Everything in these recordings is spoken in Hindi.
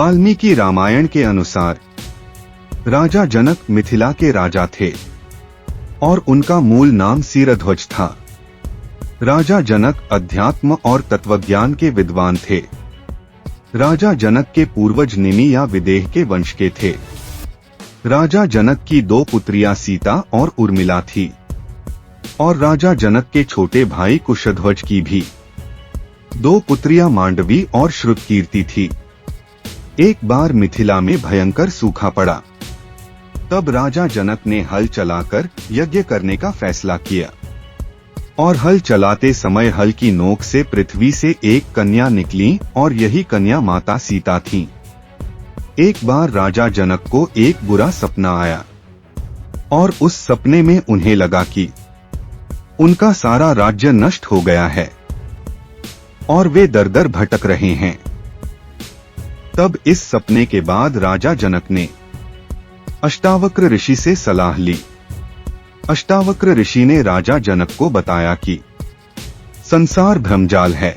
वाल्मीकि रामायण के अनुसार राजा जनक मिथिला के राजा थे और उनका मूल नाम सिरध्वज था। राजा जनक अध्यात्म और तत्वज्ञान के विद्वान थे। राजा जनक के पूर्वज निमि या विदेह के वंश के थे। राजा जनक की 2 पुत्रियां सीता और उर्मिला थी और राजा जनक के छोटे भाई कुशध्वज की भी 2 पुत्रियां मांडवी और श्रुतकीर्ति थी। एक बार मिथिला में भयंकर सूखा पड़ा। तब राजा जनक ने हल चलाकर यज्ञ करने का फैसला किया और हल चलाते समय हल की नोक से पृथ्वी से एक कन्या निकली और यही कन्या माता सीता थी। एक बार राजा जनक को एक बुरा सपना आया और उस सपने में उन्हें लगा कि उनका सारा राज्य नष्ट हो गया है और वे दर दर भटक रहे हैं। तब इस सपने के बाद राजा जनक ने अष्टावक्र ऋषि से सलाह ली। अष्टावक्र ऋषि ने राजा जनक को बताया कि संसार भ्रमजाल है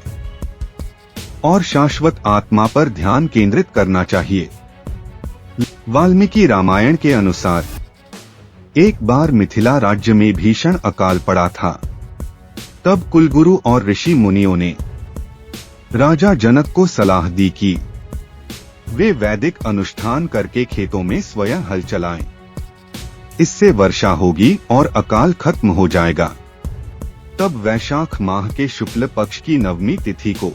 और शाश्वत आत्मा पर ध्यान केंद्रित करना चाहिए। वाल्मीकि रामायण के अनुसार एक बार मिथिला राज्य में भीषण अकाल पड़ा था। तब कुलगुरु और ऋषि मुनियों ने राजा जनक को सलाह दी कि वे वैदिक अनुष्ठान करके खेतों में स्वयं हल चलाएं। इससे वर्षा होगी और अकाल खत्म हो जाएगा। तब वैशाख माह के शुक्ल पक्ष की 9वीं तिथि को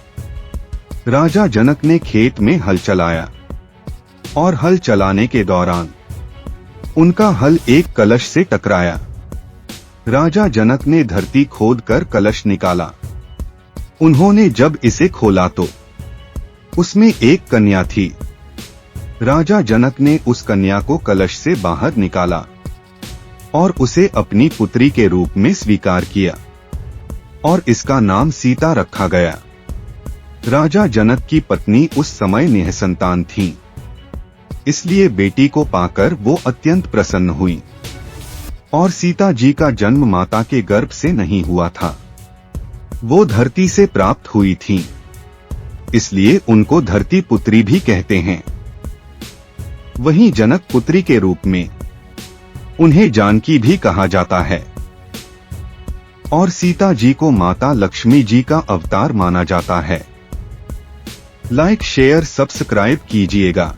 राजा जनक ने खेत में हल चलाया और हल चलाने के दौरान उनका हल एक कलश से टकराया। राजा जनक ने धरती खोदकर कलश निकाला। उन्होंने जब इसे खोला तो उसमें एक कन्या थी। राजा जनक ने उस कन्या को कलश से बाहर निकाला और उसे अपनी पुत्री के रूप में स्वीकार किया और इसका नाम सीता रखा गया। राजा जनक की पत्नी उस समय निःसंतान थी, इसलिए बेटी को पाकर वो अत्यंत प्रसन्न हुई और सीता जी का जन्म माता के गर्भ से नहीं हुआ था, वो धरती से प्राप्त हुई थी, इसलिए उनको धरती पुत्री भी कहते हैं। वहीं जनक पुत्री के रूप में उन्हें जानकी भी कहा जाता है और सीता जी को माता लक्ष्मी जी का अवतार माना जाता है। लाइक शेयर सब्सक्राइब कीजिएगा।